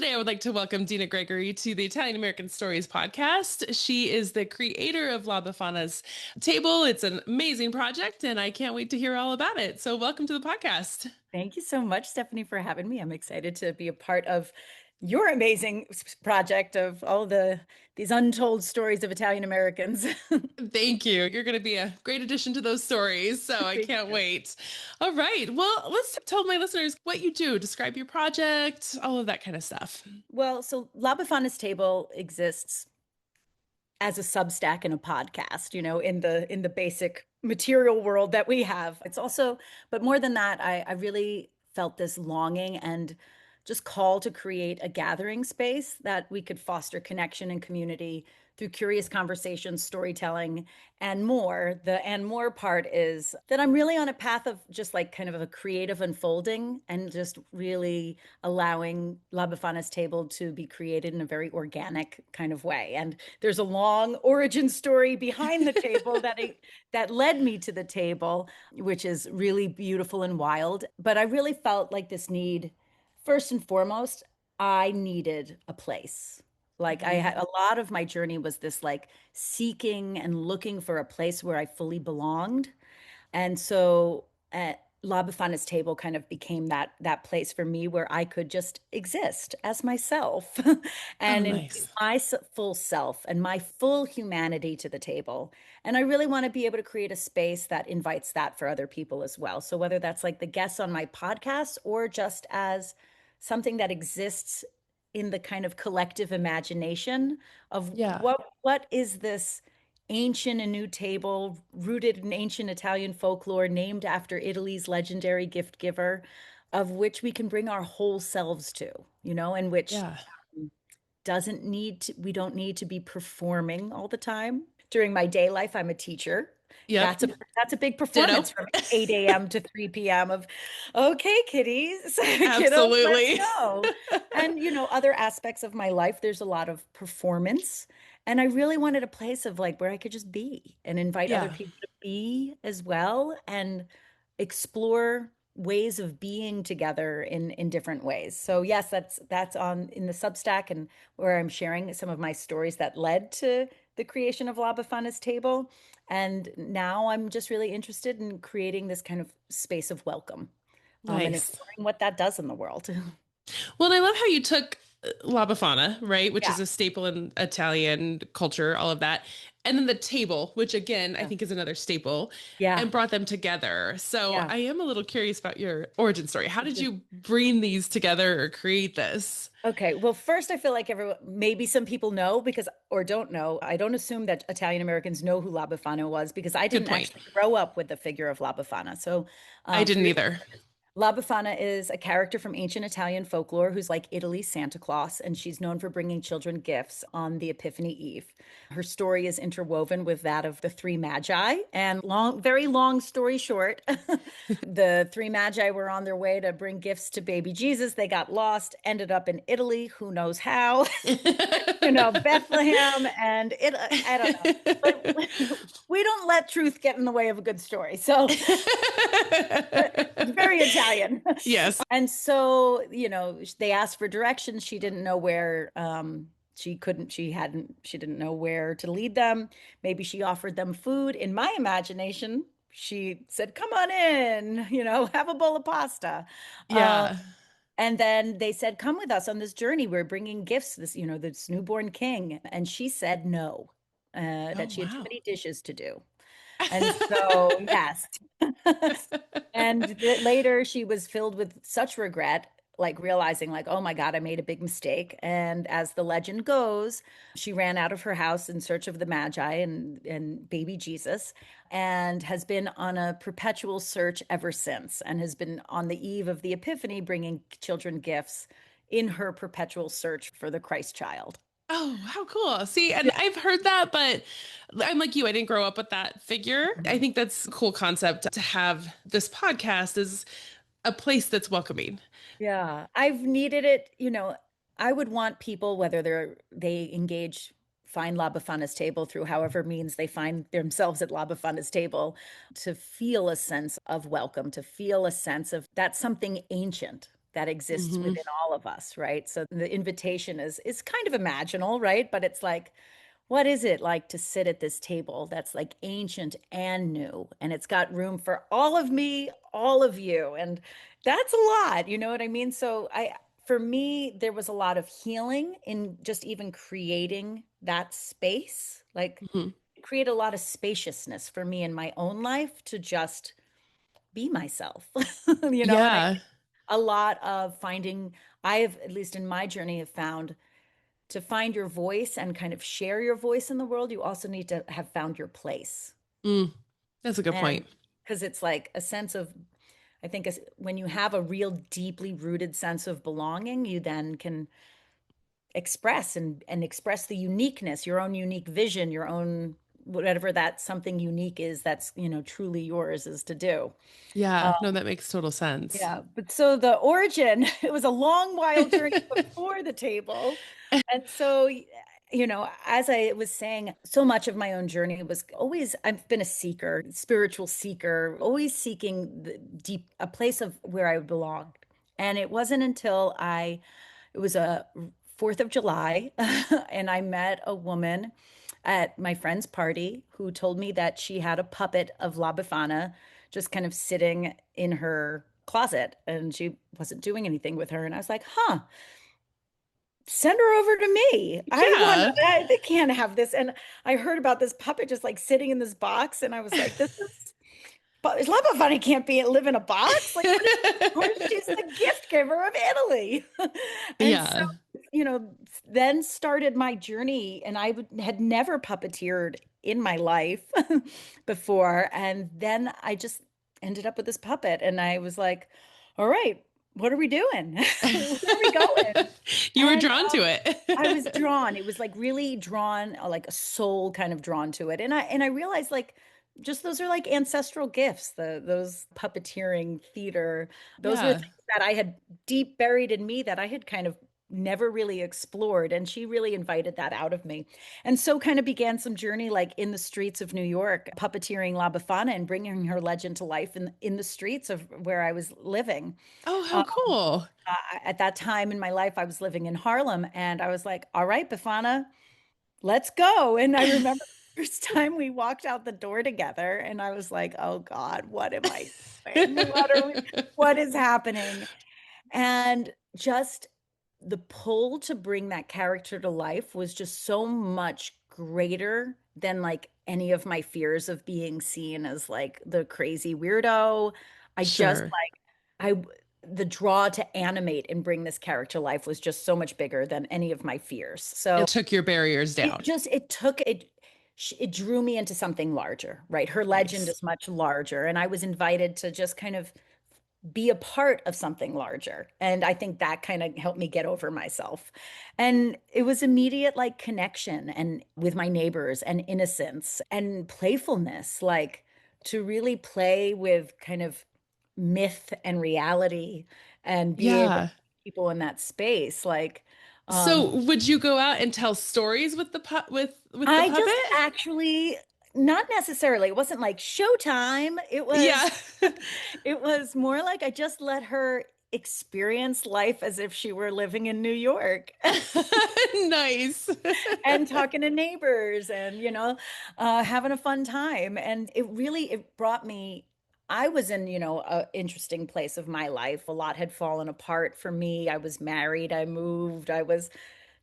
Today, I would like to welcome Dina Gregory to the Italian American Stories podcast. She is the creator of La Befana's Table. It's an amazing project, and I can't wait to hear all about it. So, welcome to the podcast. Thank you so much, Stephanie, for having me. I'm excited to be a part of your amazing project of all these untold stories of Italian Americans. Thank you. You're going to be a great addition to those stories, so I Thank can't you. wait. All right. Well, let's tell my listeners what you do, describe your project, all of that kind of stuff. Well, so La Befana's Table exists as a Substack and a podcast, in the basic material world that we have. It's also, but more than that, I really felt this longing and just call to create a gathering space that we could foster connection and community through curious conversations, storytelling, and more. The and more part is that I'm really on a path of just like kind of a creative unfolding and just really allowing La Befana's Table to be created in a very organic kind of way. And there's a long origin story behind the table that led me to the table, which is really beautiful and wild. But I really felt like this need, first and foremost, I needed a place. Like I Mhm. had a lot of my journey was this like seeking and looking for a place where I fully belonged. And so La Befana's Table kind of became that place for me where I could just exist as myself Oh, and invite nice. my full self and my full humanity to the table. And I really want to be able to create a space that invites that for other people as well. So whether that's like the guests on my podcast or just as something that exists in the kind of collective imagination of Yeah. what is this ancient and new table rooted in ancient Italian folklore, named after Italy's legendary gift giver, of which we can bring our whole selves to, and which Yeah. doesn't need to, we don't need to be performing all the time. During my day life, I'm a teacher. Yep. That's a big Ditto. performance from 8 a.m. to 3 p.m. of, okay, kiddies, kiddos, let's Absolutely. go. And, other aspects of my life, there's a lot of performance. And I really wanted a place of like where I could just be and invite other Yeah. people to be as well and explore ways of being together in different ways. So yes, that's on in the Substack and where I'm sharing some of my stories that led to the creation of La Befana's Table. And now I'm just really interested in creating this kind of space of welcome, and Nice. exploring what that does in the world. Well, and I love how you took La Befana, right, which Yeah, is a staple in Italian culture, all of that, and then the table, which again I yeah, think is another staple, yeah, and brought them together. So yeah. I am a little curious about your origin story. How did It's you bring these together or create this? Okay, well, first, I feel like everyone, maybe some people know because, or don't know. I don't assume that Italian Americans know who La Befana was because I Good didn't point. actually grow up with the figure of La Befana. So, I for didn't your either. La Befana is a character from ancient Italian folklore who's like Italy's Santa Claus, and she's known for bringing children gifts on the Epiphany Eve. Her story is interwoven with that of the three magi. And very long story short, the three magi were on their way to bring gifts to baby Jesus. They got lost, ended up in Italy, who knows how, Bethlehem, and I don't know. But we don't let truth get in the way of a good story. So it's very Italian. Yes. And so, they asked for directions. She didn't know where, she didn't know where to lead them. Maybe she offered them food. In my imagination, she said, come on in, have a bowl of pasta. Um, Yeah. and then they said, come with us on this journey. We're bringing gifts, this newborn king. And she said no, Oh, that she had too wow. many dishes to do. And so, yes. And later she was filled with such regret, like realizing like, oh my God, I made a big mistake. And as the legend goes, she ran out of her house in search of the Magi and baby Jesus and has been on a perpetual search ever since and has been on the eve of the Epiphany bringing children gifts in her perpetual search for the Christ child. Oh, how cool. See, and Yeah. I've heard that, but I'm like you, I didn't grow up with that figure. I think that's a cool concept to have this podcast is a place that's welcoming. Yeah, I've needed it, I would want people, whether they engage, find La Befana's Table through however means they find themselves at La Befana's Table, to feel a sense of welcome, to feel a sense of that's something ancient. that exists Hmm. within all of us, right? So the invitation is kind of imaginal, right? But it's like, what is it like to sit at this table that's like ancient and new, and it's got room for all of me, all of you, and that's a lot, you know what I mean? So for me, there was a lot of healing in just even creating that space, like Hmm. create a lot of spaciousness for me in my own life to just be myself, you know, and I Yeah. think a lot of finding, I have, at least in my journey, have found to find your voice and kind of share your voice in the world, you also need to have found your place. Mm, that's a good And point. because it's like a sense of, I think when you have a real deeply rooted sense of belonging, you then can express and express the uniqueness, your own unique vision, your own whatever that something unique is that's, truly yours is to do. Yeah. No, that makes total sense. Yeah, but so the origin, it was a long, wild journey before the table. And so, as I was saying, so much of my own journey was always, I've been a seeker, spiritual seeker, always seeking the deep, a place of where I belonged. And it wasn't until it was a 4th of July, and I met a woman at my friend's party who told me that she had a puppet of La Befana just kind of sitting in her closet and she wasn't doing anything with her. And I was like, huh, send her over to me. Yeah. They can't have this. And I heard about this puppet just like sitting in this box. And I was like, this is, but La Befana can't live in a box. Like, what is she's the gift giver of Italy. And so, Yeah. then started my journey, and had never puppeteered in my life before. And then I just ended up with this puppet, and I was like, all right, what are we doing? Where are we going? You were And drawn to I was it. drawn. It was like really drawn, like a soul kind of drawn to it. And I realized like just those are like ancestral gifts, those puppeteering theater. Those were Yeah. things that I had deep buried in me that I had kind of never really explored. And she really invited that out of me. And so kind of began some journey like in the streets of New York, puppeteering La Befana and bringing her legend to life in the streets of where I was living. Oh, how Um, cool. at that time in my life, I was living in Harlem, and I was like, all right, Befana, let's go. And I remember the first time we walked out the door together, and I was like, oh God, what am I doing? What is happening? And just the pull to bring that character to life was just so much greater than like any of my fears of being seen as like the crazy weirdo. I just Sure. I the draw to animate and bring this character to life was just so much bigger than any of my fears. It So took your barriers down. it drew me into something larger, right? Her legend Nice. is much larger, and I was invited to just kind of be a part of something larger. And I think that kind of helped me get over myself. And it was immediate like connection and with my neighbors and innocence and playfulness, like to really play with kind of myth and reality and be able to Yeah. put people in that space. Like, So um, would you go out and tell stories with the with the I puppet? just actually not necessarily. It wasn't like showtime. It Yeah. was it was more like I just let her experience life as if she were living in New York Nice. and talking to neighbors and having a fun time. And it brought me, I was in a interesting place of my life. A lot had fallen apart for me. I was married, I moved, I was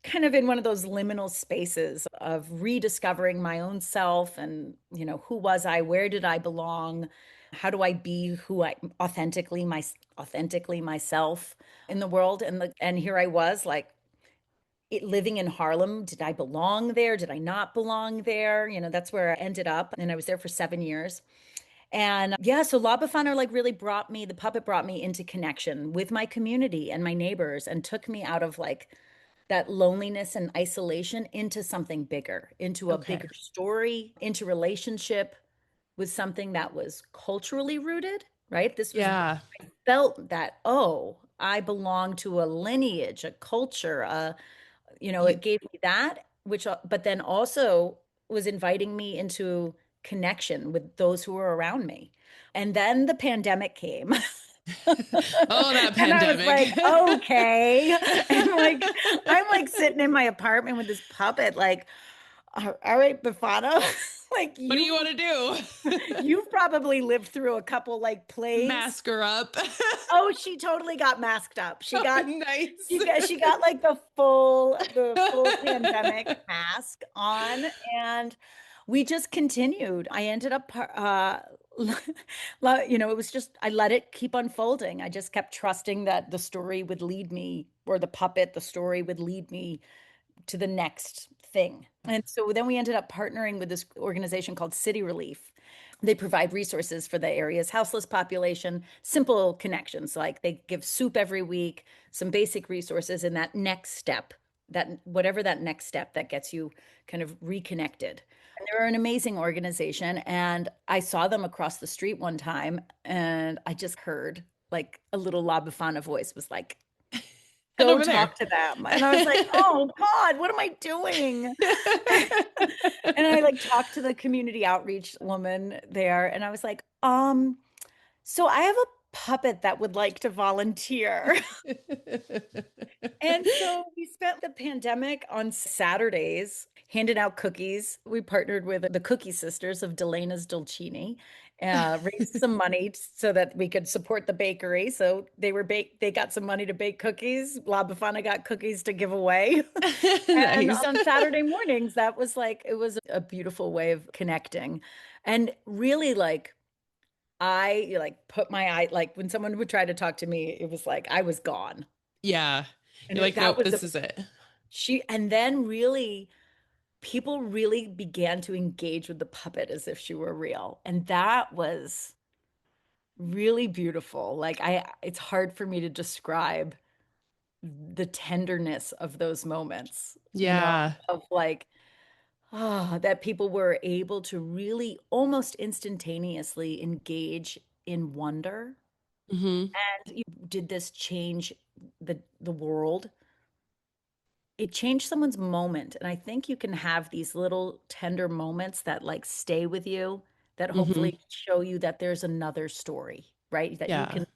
kind of in one of those liminal spaces of rediscovering my own self and, who was I? Where did I belong? How do I be who I authentically myself in the world? And here I was like living in Harlem. Did I belong there? Did I not belong there? That's where I ended up. And I was there for 7 years. And yeah, so La Befana like really the puppet brought me into connection with my community and my neighbors and took me out of like that loneliness and isolation into something bigger, into a Okay. bigger story, into relationship with something that was culturally rooted, right? Yeah. I felt that, oh, I belong to a lineage, a culture, You, it gave me that, but then also was inviting me into connection with those who were around me. And then the pandemic came. Oh, that And I was pandemic. like, okay. And like, I'm like sitting in my apartment with this puppet, like, all right, Befana, like What do you want to do? you've probably lived through a couple like plagues. Mask her up. Oh, she totally got masked up. She Oh, got nice. she got like the full pandemic mask on, and we just continued. I ended up it was just I let it keep unfolding. I just kept trusting that the story would lead me, or the story would lead me to the next thing. And so then we ended up partnering with this organization called City Relief. They provide resources for the area's houseless population, simple connections, like they give soup every week, some basic resources, and that next step, that whatever that next step that gets you kind of reconnected. And they're an amazing organization. And I saw them across the street one time, and I just heard like a little La Befana voice was like, Head go over there. talk to them. And I was like, oh God, what am I doing? And I like talked to the community outreach woman there, and I was like, so I have a puppet that would like to volunteer. And so we spent the pandemic on Saturdays handing out cookies. We partnered with the Cookie Sisters of Delena's Dolcini, raised some money so that we could support the bakery. So they got some money to bake cookies. La Befana got cookies to give away. And Nice. on Saturday mornings, that was like, it was a beautiful way of connecting. And really, like, I like put my eye, like when someone would try to talk to me, it was like I was gone. Yeah. And You're like, that nope, was this is it. and then really, people really began to engage with the puppet as if she were real. And that was really beautiful. Like, it's hard for me to describe the tenderness of those moments, Yeah. of like, that people were able to really almost instantaneously engage in wonder. Hmm. And you did this change the world. It changed someone's moment. And I think you can have these little tender moments that like stay with you, that Hmm. hopefully show you that there's another story, right? That you Yeah. can,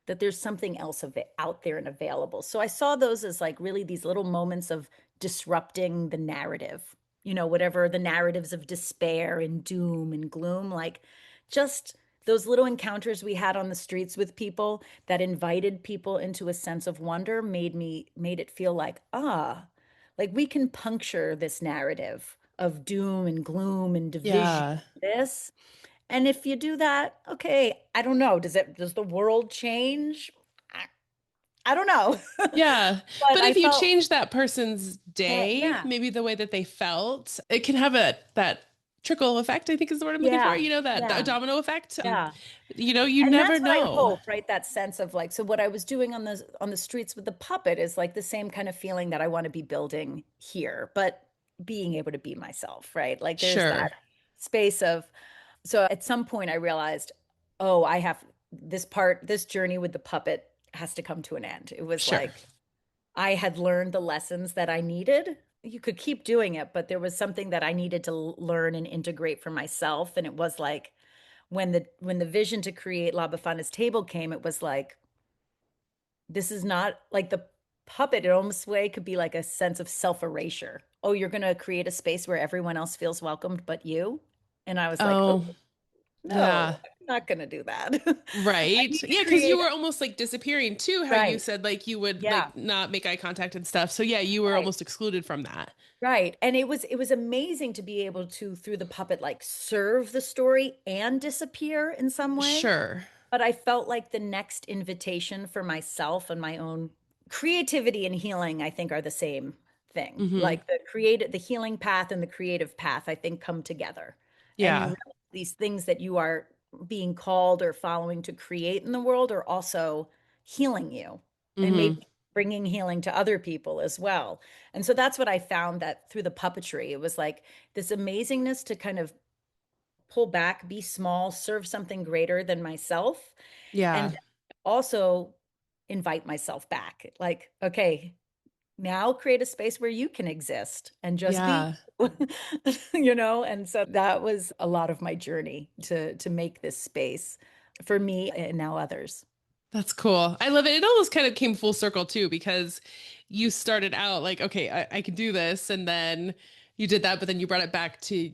that there's something else of it out there and available. So I saw those as like really these little moments of disrupting the narrative, whatever the narratives of despair and doom and gloom, like just those little encounters we had on the streets with people that invited people into a sense of wonder made it feel like, like we can puncture this narrative of doom and gloom and division. Yeah. This and if you do that, okay, I don't know. Does the world change? I, I don't know. Yeah. But But I if you felt, change that person's day, yeah, maybe the way that they felt, it can have that trickle effect, I think is the word I'm looking for, yeah, that yeah, domino effect. yeah. You And never that's what I know. hope, right? That sense of like, so what I was doing on the streets with the puppet is like the same kind of feeling that I want to be building here, but being able to be myself, right? Like there's that Sure. space of, so at some point I realized, oh, this journey with the puppet has to come to an end. It was Sure. like I had learned the lessons that I needed. You could keep doing it, but there was something that I needed to learn and integrate for myself. And it was like when the vision to create La Befana's table came, it was like, this is not like the puppet. It almost way could be like a sense of self-erasure. Oh, you're going to create a space where everyone else feels welcomed but you. And I was like, oh, Oh, no, yeah. I'm not going to do that. I Right. need to Yeah, because you create, were almost like disappearing too, how you right. said like you would Yeah. like not make eye contact and stuff. So yeah, you were Right. almost excluded from that. Right. And it was amazing to be able to, through the puppet, like serve the story and disappear in some way. Sure. But I felt like the next invitation for myself and my own creativity and healing, I think, are the same thing. Hmm. Like the healing path and the creative path, I think, come together. And Yeah. really, these things that you are being called or following to create in the world are also healing you, and maybe Hmm. bringing healing to other people as well. And so that's what I found, that through the puppetry, it was like this amazingness to kind of pull back, be small, serve something greater than myself, and Yeah. also invite myself back. Like, okay, now create a space where you can exist and just be, Yeah. And so that was a lot of my journey to make this space for me and now others. That's cool. I love it. It almost kind of came full circle too, because you started out like, okay, I can do this. And then you did that, but then you brought it back to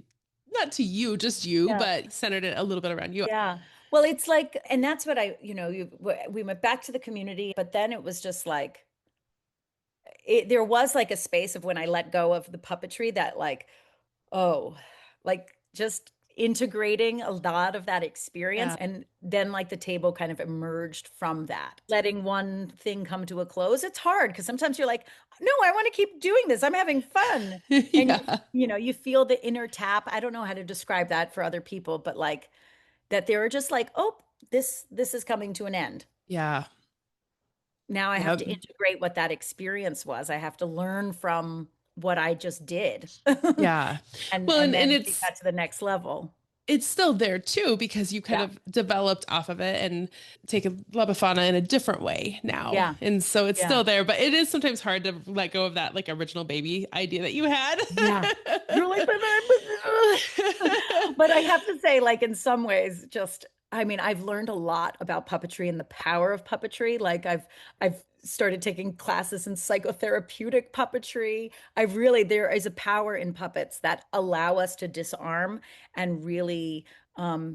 not to you, just you, Yeah. but centered it a little bit around you. Yeah. Well, it's like, and that's what we went back to the community, but then it was just like, there was like a space of when I let go of the puppetry that like, oh, like just integrating a lot of that experience. Yeah. And then like the table kind of emerged from that. Letting one thing come to a close, it's hard because sometimes you're like, no, I want to keep doing this. I'm having fun. And Yeah. you feel the inner tap. I don't know how to describe that for other people, but like that they were just like, oh, this is coming to an end. Yeah. Now I have Yep. to integrate what that experience was. I have to learn from what I just did. Yeah. and Well, and and then take it's that to the next level. it's still there too, because you kind Yeah. of developed off of it and take a La Befana in a different way now. Yeah. And so it's Yeah. still there, but it is sometimes hard to let go of that like original baby idea that you had. Yeah. You're like, but I have to say, like, in some ways, just, I mean, I've learned a lot about puppetry and the power of puppetry. Like, I've started taking classes in psychotherapeutic puppetry. There is a power in puppets that allow us to disarm and really, I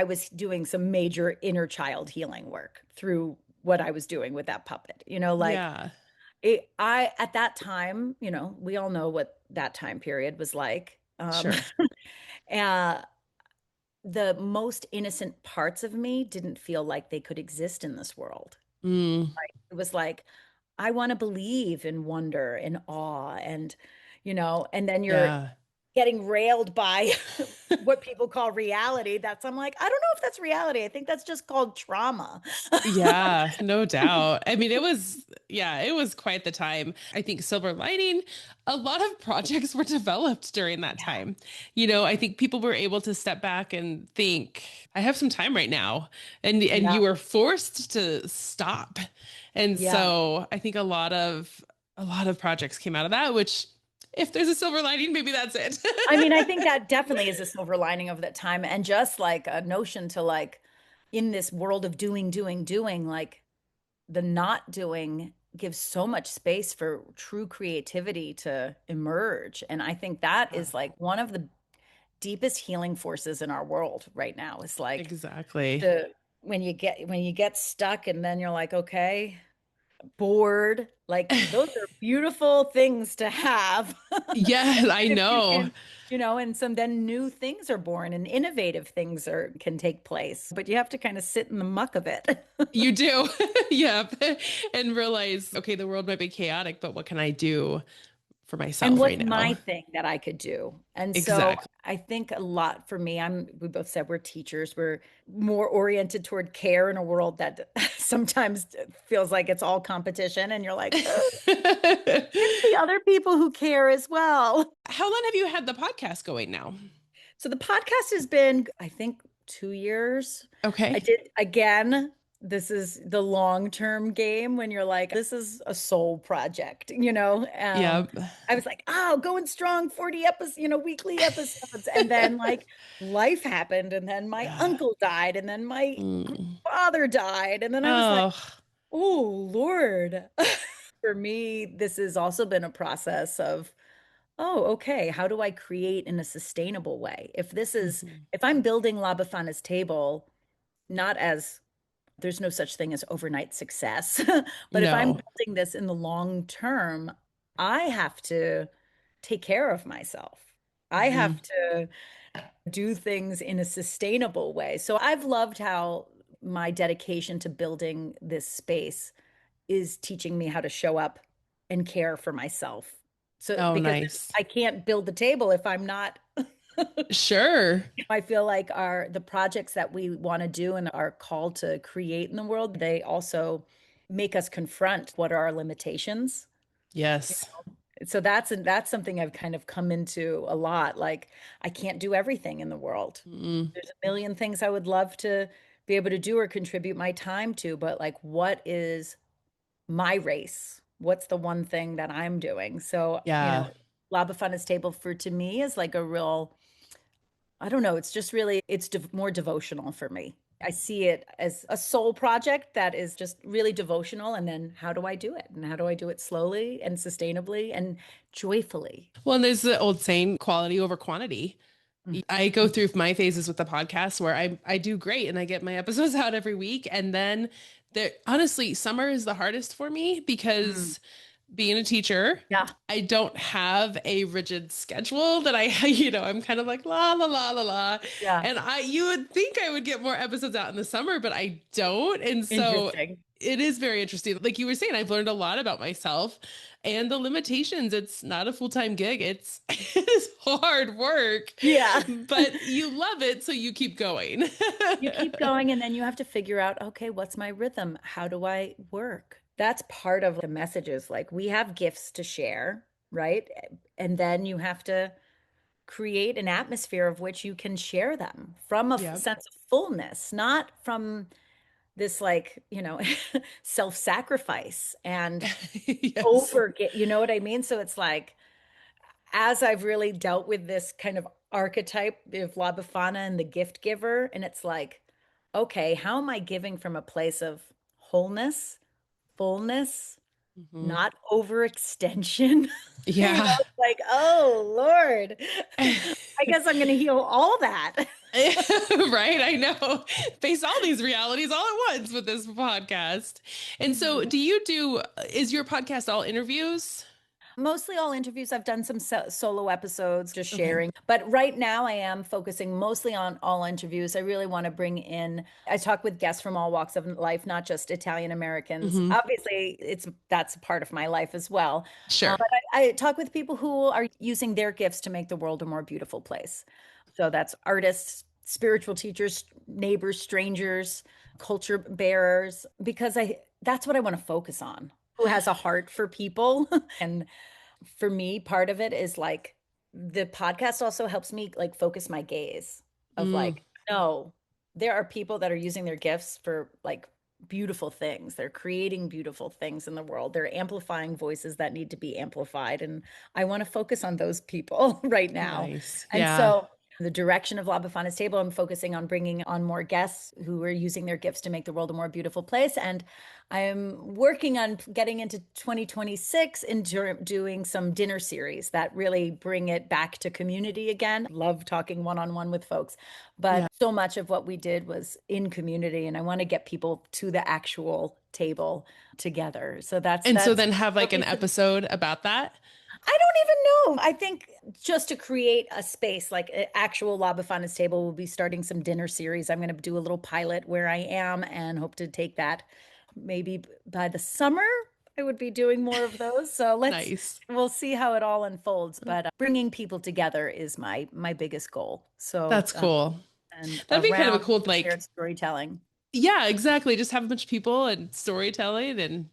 was doing some major inner child healing work through what I was doing with that puppet, like, Yeah, I at that time, we all know what that time period was like. sure. Uh, the most innocent parts of me didn't feel like they could exist in this world. Mm, It was like, I want to believe in wonder and awe and then you're yeah. getting railed by what people call reality. I'm like, I don't know if that's reality. I think that's just called trauma. Yeah, no doubt. I mean, yeah, it was quite the time. I think Silver Lining, a lot of projects were developed during that Yeah. time. I think people were able to step back and think, I have some time right now. And Yeah. you were forced to stop. And Yeah. so I think a lot of projects came out of that, which if there's a silver lining, maybe that's it. I mean, I think that definitely is a silver lining of that time. And just like a notion to like in this world of doing, doing, doing, like the not doing gives so much space for true creativity to emerge. And I think that Yeah, is like one of the deepest healing forces in our world right now. Is like exactly. the when you get stuck and then you're like, okay, bored. Like those are beautiful things to have. Yes, And I if you know. can, and some then new things are born and innovative things can take place. But you have to kind of sit in the muck of it. You do. Yep. And realize, okay, the world might be chaotic, but what can I do for And myself what's right my now? thing that I could do? And so Exactly. I think a lot for me, we both said we're teachers. We're more oriented toward care in a world that sometimes feels like it's all competition. And you're like, oh, give the other people who care as well. How long have you had the podcast going now? So the podcast has been, I think, 2 years. I Okay. did again. This is the long-term game when you're like, this is a soul project, Yep. I was like, oh, going strong, 40 episodes, weekly episodes. And then like life happened, and then my Yeah. uncle died, and then my Mm. father died. And then I was like, Oh, oh, Lord. For me, this has also been a process of, oh, okay, how do I create in a sustainable way? mhm. If I'm building La Befana's table, not as there's no such thing as overnight success, but if I'm No. building this in the long term, I have to take care of myself. I Mhm. have to do things in a sustainable way. So I've loved how my dedication to building this space is teaching me how to show up and care for myself. So Oh, because nice. I can't build the table if I'm not Sure. I feel like the projects that we want to do and are called to create in the world, they also make us confront what are our limitations. Yes. So that's something I've kind of come into a lot. Like I can't do everything in the world. Mm. There's a million things I would love to be able to do or contribute my time to, but like what is my race? What's the one thing that I'm doing? So, Yeah. Lab of Fun is table for to me is like a real, I don't know, it's just really, it's more devotional for me. I see it as a soul project that is just really devotional. And then how do I do it? And how do I do it slowly and sustainably and joyfully? Well, and there's the old saying, quality over quantity. I go Mhm. through my phases with the podcast where I do great and I get my episodes out every week. And then there, honestly, summer is the hardest for me Mm. because being a teacher, Yeah. I don't have a rigid schedule that I, I'm kind of like la la la la la. Yeah. And you would think I would get more episodes out in the summer, but I don't. And so Interesting. it is very interesting. Like you were saying, I've learned a lot about myself and the limitations. It's not a full-time gig. It is hard work, Yeah. but you love it, so you keep going. You keep going and then you have to figure out, okay, what's my rhythm? How do I work? That's part of the messages. Like we have gifts to share, right? And then you have to create an atmosphere of which you can share them from a Yeah. sense of fullness, not from this like, self-sacrifice and Yes. over get, you know what I mean? So it's like, as I've really dealt with this kind of archetype of La Befana and the gift giver, and it's like, okay, how am I giving from a place of wholeness, fullness, Mhm. not overextension? Yeah. It's like, oh Lord, I guess I'm going to heal all that. Right, I know. Face all these realities all at once with this podcast. And so, is your podcast all interviews? Mostly all interviews. I've done some solo episodes, just Okay. sharing. But right now, I am focusing mostly on all interviews. I really want to bring in, I talk with guests from all walks of life, not just Italian Americans. Hmm. Obviously, that's a part of my life as well. Sure. But I talk with people who are using their gifts to make the world a more beautiful place. So that's artists, spiritual teachers, neighbors, strangers, culture bearers, because that's what I want to focus on. Who has a heart for people and for me, part of it is like the podcast also helps me like focus my gaze of Mm, like, no, there are people that are using their gifts for like beautiful things. They're creating beautiful things in the world. They're amplifying voices that need to be amplified. And I want to focus on those people right now. nice. And Yeah. so the direction of La Befana's table, I'm focusing on bringing on more guests who are using their gifts to make the world a more beautiful place. And I'm working on getting into 2026 and doing some dinner series that really bring it back to community again. Love talking one-on-one with folks, but Yeah. so much of what we did was in community, and I want to get people to the actual table together. So that's And so that's then have like an focus. episode about that. I don't even know. I think just to create a space, like an actual La Befana's table, we'll be starting some dinner series. I'm going to do a little pilot where I am and hope to take that maybe by the summer. I would be doing more of those. So Nice. we'll see how it all unfolds. But bringing people together is my biggest goal. So That's cool. and That'd be kind of a around cool, like, shared storytelling. yeah, exactly. Just have a bunch of people and storytelling and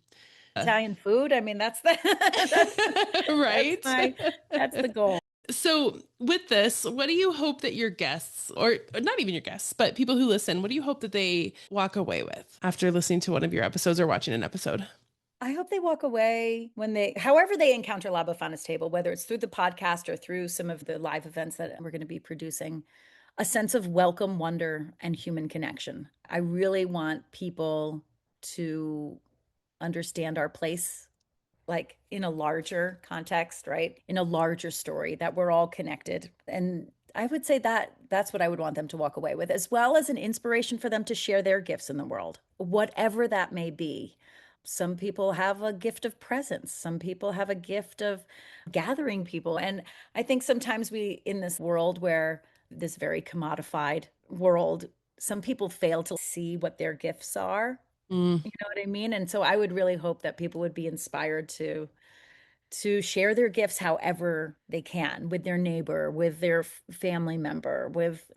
uh, Italian food. I mean, that's the that's that's right. my that's the goal. So, with this, what do you hope that your guests, or not even your guests, but people who listen, what do you hope that they walk away with after listening to one of your episodes or watching an episode? I hope they walk away when however they encounter La Befana's table, whether it's through the podcast or through some of the live events that we're going to be producing, a sense of welcome, wonder, and human connection. I really want people to understand our place, like in a larger context, right? In a larger story, that we're all connected. And I would say that that's what I would want them to walk away with, as well as an inspiration for them to share their gifts in the world, whatever that may be. Some people have a gift of presence. Some people have a gift of gathering people. And I think sometimes in this world where this very commodified world, some people fail to see what their gifts are. Mm, You know what I mean? And so I would really hope that people would be inspired to share their gifts however they can with their neighbor, with their family member, with,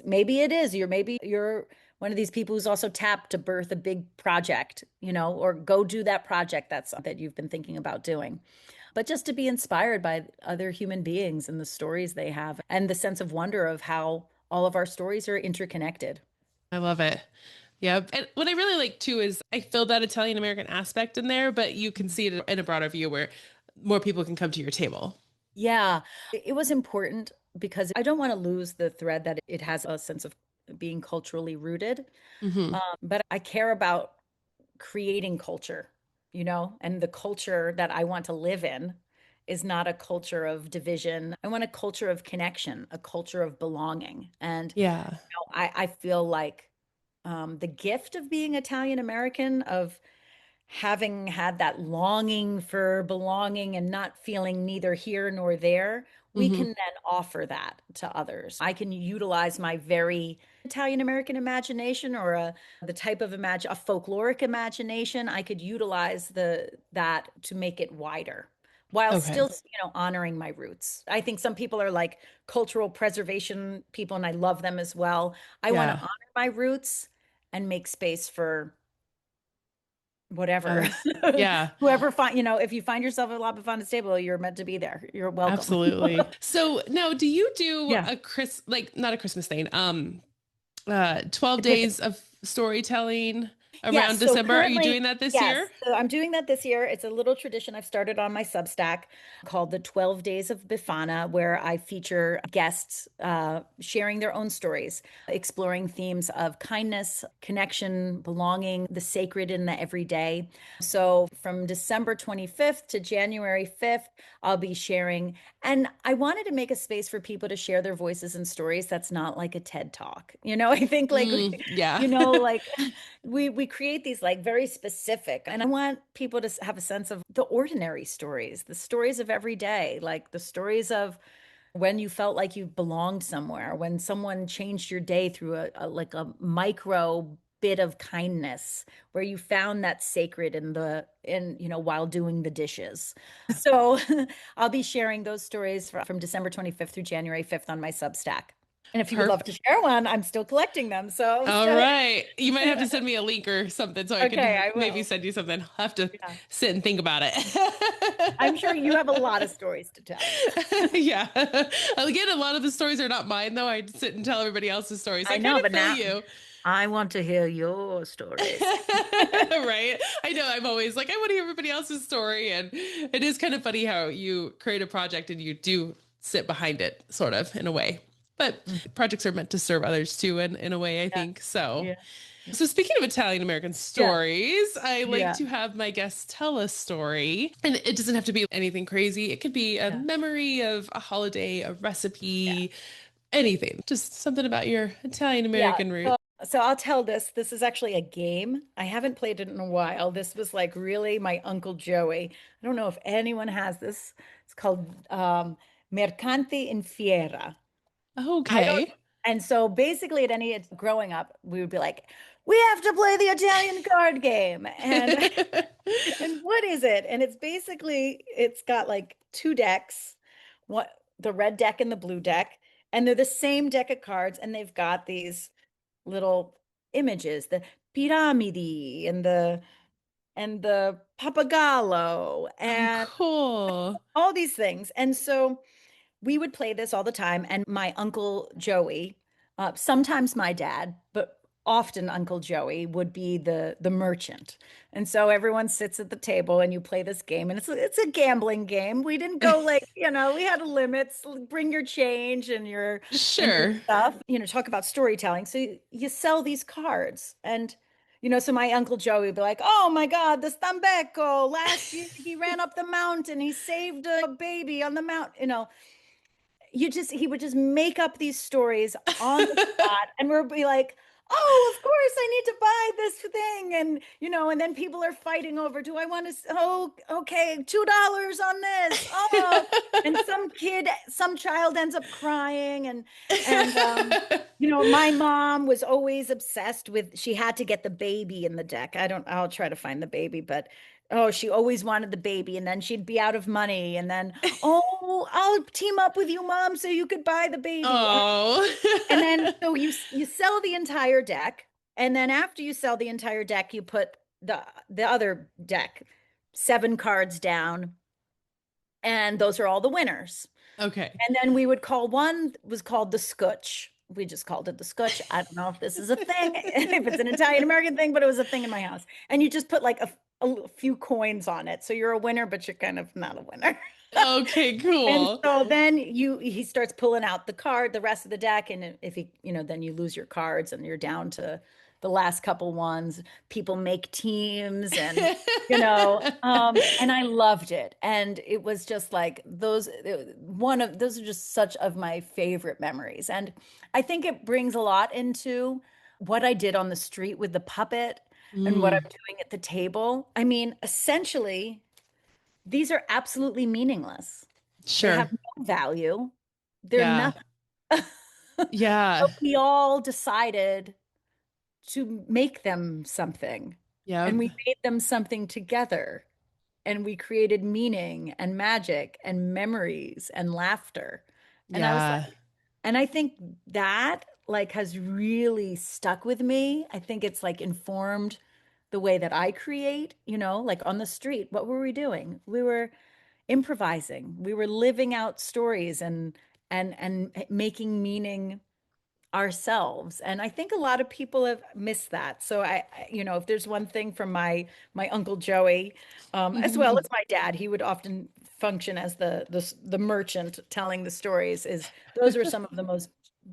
maybe it is maybe you're one of these people who's also tapped to birth a big project, or go do that project that you've been thinking about doing. But just to be inspired by other human beings and the stories they have and the sense of wonder of how all of our stories are interconnected. I love it. Yeah. And what I really like too is I feel that Italian American aspect in there, but you can see it in a broader view where more people can come to your table. Yeah, it was important because I don't want to lose the thread that it has a sense of being culturally rooted. Hmm. But I care about creating culture, and the culture that I want to live in is not a culture of division. I want a culture of connection, a culture of belonging. And Yeah. I feel like the gift of being Italian American, of having had that longing for belonging and not feeling neither here nor there, we Hmm. can then offer that to others. I can utilize my very Italian American imagination, or the type of a folkloric imagination. I could utilize that to make it wider while Okay. still, honoring my roots. I think some people are like cultural preservation people, and I love them as well. I want to Yeah. honor my roots and make space for whatever. Others. Yeah. Whoever if you find yourself at La Befana table, you're meant to be there. You're welcome. Absolutely. So now, do you do Yeah. a like not a Christmas thing, 12 Epiphany. days of storytelling around Yes. So December? Are you currently, doing that this year? yes. So I'm doing that this year. It's a little tradition I've started on my Substack called the 12 Days of Befana, where I feature guests sharing their own stories, exploring themes of kindness, connection, belonging, the sacred in the everyday. So from December 25th to January 5th, I'll be sharing. And I wanted to make a space for people to share their voices and stories that's not like a TED Talk. I think like, Yeah. like we create these like very specific, and I want people to have a sense of the ordinary stories, the stories of every day, like the stories of when you felt like you belonged somewhere, when someone changed your day through like a micro bit of kindness, where you found that sacred while doing the dishes. So I'll be sharing those stories from December 25th through January 5th on my Substack. And if you would love to Perfect. share one, I'm still collecting them. So All right. You might have to send me a link or something so I okay, could I maybe will. send you something. I'll have to Yeah. sit and think about I'm sure you have a it. lot of stories to tell. Yeah. Again, a lot of the stories are not mine, though. I sit and tell everybody else's stories. I I kind know, of but feel now you. I want to hear your stories. Right? I know I'm always like, I want to hear everybody else's story. And it is kind of funny how you create a project and you do sit behind it, sort of, in a way. But Mm. projects are meant to serve others too, in a way, I Yeah, think. So, yeah, so speaking of Italian American yeah, stories, I like yeah, to have my guests tell a story. And it doesn't have to be anything crazy. It could be a yeah, memory of a holiday, a yeah, recipe, anything. Just something about your Italian yeah. American root. So I'll tell this. This is actually a game. I haven't played it in a while. This was like really my Uncle Joey. I don't know if anyone has this. It's called Mercanti in Fiera. I don't. Okay. And so basically, growing up, we would be like, we have to play the Italian card game. And and what is it? And it's got like two decks, what the red deck and the blue deck, and they're the same deck of cards, and they've got these little images, the piramidi and the papagallo Oh, and cool. all these things. And so we would play this all the time. And my Uncle Joey, sometimes my dad, but often Uncle Joey would be the merchant. And so everyone sits at the table and you play this game. And it's a gambling game. We didn't go like, we had limits, bring your change and your Sure. stuff, talk about storytelling. So you sell these cards. And so my Uncle Joey would be like, oh my God, the Stambecco, last year he ran up the mountain, he saved a baby on the mountain, he would just make up these stories on the spot, and we'll be like, oh, of course I need to buy this thing. And then people are fighting over, do I want to, oh, okay, $2 on this. Oh, and some child ends up crying. And my mom was always obsessed with, she had to get the baby in the deck. I'll try to find the baby, but oh, she always wanted the baby, and then she'd be out of money, and then, oh, I'll team up with you, mom, so you could buy the baby. And then Oh. so you sell the entire deck, and then after you sell the entire deck, you put the other deck 7 cards down, and those are all the winners. Okay. And then we would call one was called the scutch. We just called it the scutch. I don't know if this is a thing, if it's an Italian American thing, but it was a thing in my house. And you just put like few coins on it. So you're a winner, but you're kind of not a winner. Okay, And cool. so then he starts pulling out the rest of the deck, and if he, then you lose your cards and you're down to the last couple ones. People make teams and and I loved it. And it was just like one of those are just such of my favorite memories. And I think it brings a lot into what I did on the street with the puppet and what Mm, I'm doing at the table. I mean, essentially, these are absolutely meaningless. They have sure. no value. They're Yeah. nothing. Yeah. But we all decided to make them something, and Yep. we made them something together, and we created meaning and magic and memories and laughter. And I was Yeah. like, and I think that like has really stuck with me. I think it's like informed the way that I create, like on the street. What were we doing? We were improvising. We were living out stories and making meaning ourselves. And I think a lot of people have missed that. So if there's one thing from my Uncle Joey, as well as my dad, he would often function as the merchant telling the stories, is those were some of the most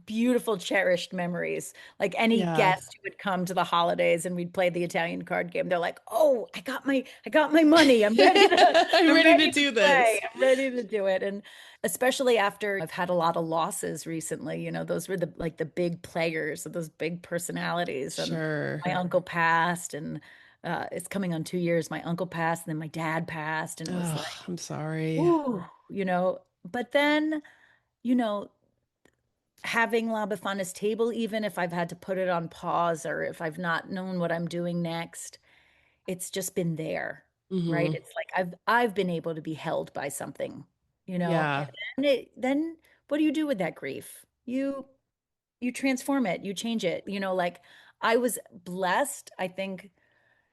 beautiful, cherished memories. Like any Yeah. guest who would come to the holidays and we'd play the Italian card game, they're like, "Oh, I got my money. I'm ready to I'm I'm ready to ready to do play. this. I'm ready to do it." And especially after I've had a lot of losses recently, those were the big players, those big personalities. And Sure. my uncle passed, and it's coming on 2 years. My uncle passed, and then my dad passed, and it was Oh, like, I'm sorry. ooh, but then, you know, having La Befana's table, even if I've had to put it on pause or if I've not known what I'm doing next, it's just been there, right? Hmm. It's like I've been able to be held by something, Yeah. and then what do you do with that grief? You transform it, you change it. Like I was blessed, I think,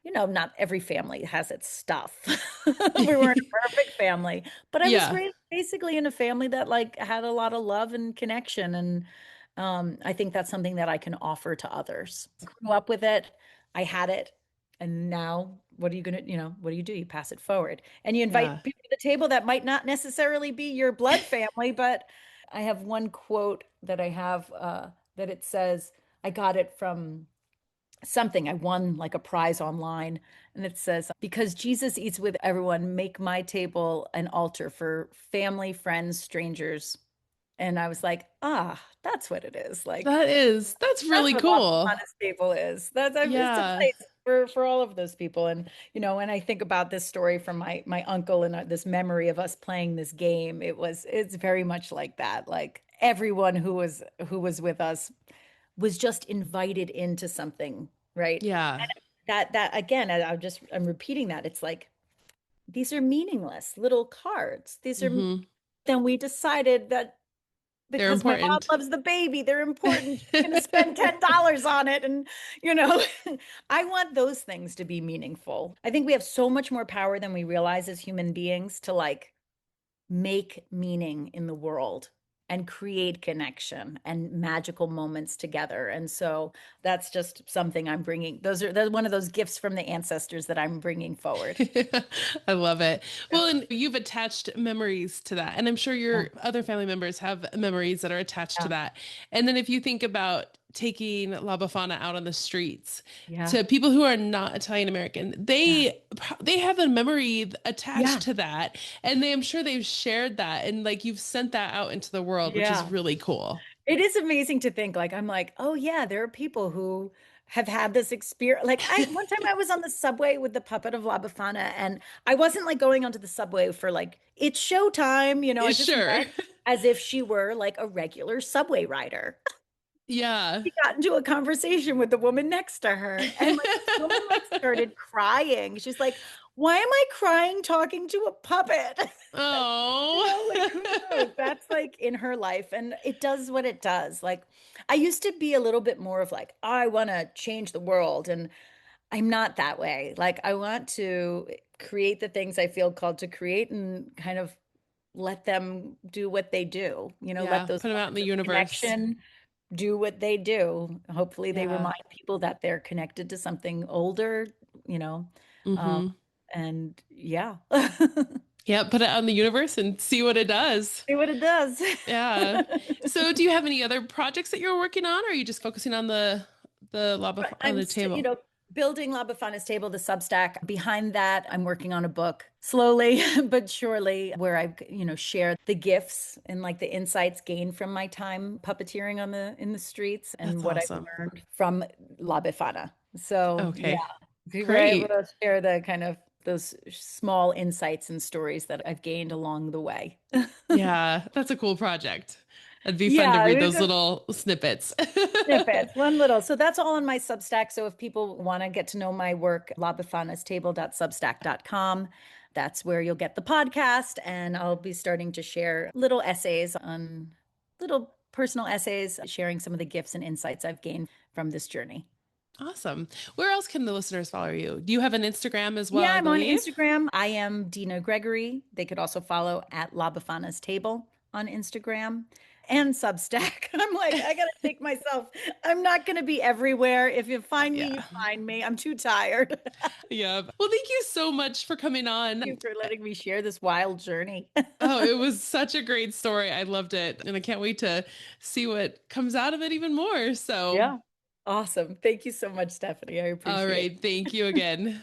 not every family has its stuff. We weren't a perfect family, but I was Yeah. raised basically in a family that like had a lot of love and connection. And I think that's something that I can offer to others. I grew up with it. I had it. And now what do you do? You pass it forward and you Yeah. invite people to the table that might not necessarily be your blood family. But I have one quote that I have that it says, I got it from something. I won like a prize online. And it says, "Because Jesus eats with everyone, make my table an altar for family, friends, strangers." And I was like, that's what it is. Like, That's that's really what La cool. Befana's table is. It's a Yeah. place for all of those people. And, when I think about this story from my uncle and this memory of us playing this game, it's very much like that. Like everyone who was with us was just invited into something, right? Yeah. And that again, I'm repeating that. It's like these are meaningless little cards. Hmm. Then we decided that They're because my mom important. loves the baby, they're important. She's going to spend $10 on it. And, you know, I want those things to be meaningful. I think we have so much more power than we realize as human beings to like make meaning in the world and create connection and magical moments together. And so that's just something I'm bringing. They're one of those gifts from the ancestors that I'm bringing forward. I love it. Well, and you've attached memories to that. And I'm sure Yeah, your other family members have memories that are attached to yeah, that. And then if you think about taking La Befana out on the streets yeah, to people who are not Italian American, yeah, they have a memory attached yeah, to that. And I'm sure they've shared that and like you've sent that out into the world, which is yeah. really cool. It is amazing to think like I'm like, oh yeah, there are people who have had this experience. Like I one time I was on the subway with the puppet of La Befana, and I wasn't like going onto the subway for like it's showtime, I just Sure. went as if she were like a regular subway rider. Yeah. She got into a conversation with the woman next to her, and like this woman like started crying. She's like, "Why am I crying talking to a puppet?" Oh. Like who knows? That's like in her life, and it does what it does. Like I used to be a little bit more of like, I want to change the world, and I'm not that way. Like I want to create the things I feel called to create and kind of let them do what they do. Let Yeah, those put them out in moments the of universe. connection do what they do. Hopefully they Yeah. remind people that they're connected to something older, you know. Mm-hmm. And yeah, Yeah, put it out in the universe and see what it does. see what it does. Yeah. So do you have any other projects that you're working on, or are you just focusing on the lava Right. on the table? Building La Befana's Table, the Substack. Behind that, I'm working on a book slowly but surely where I, share the gifts and like the insights gained from my time puppeteering in the streets and That's what I've awesome. learned from La Befana. So yeah, Okay. we were able Great. to share the kind of those small insights and stories that I've gained along the way. Yeah, that's a cool project. It'd be fun to Yeah, read it was those just little snippets. snippets, one little. So that's all on my Substack. So if people want to get to know my work, labefanastable.substack.com. That's where you'll get the podcast. And I'll be starting to share little personal essays, sharing some of the gifts and insights I've gained from this journey. Awesome. Where else can the listeners follow you? Do you have an Instagram as well, Yeah, I I'm on believe? Instagram. I am Dina Gregory. They could also follow at La Befana's Table on Instagram and Substack. I'm like, I gotta take myself. I'm not gonna be everywhere. If you find me, Yeah. you find me. I'm too tired. Thank Yeah. Well, thank you so much for coming on. you for letting me share this wild journey. Oh, it was such a great story. I loved it. And I can't wait to see what comes out of it even more. So, Yeah. Awesome. Thank you so much, Stephanie. I all appreciate right. Thank you again.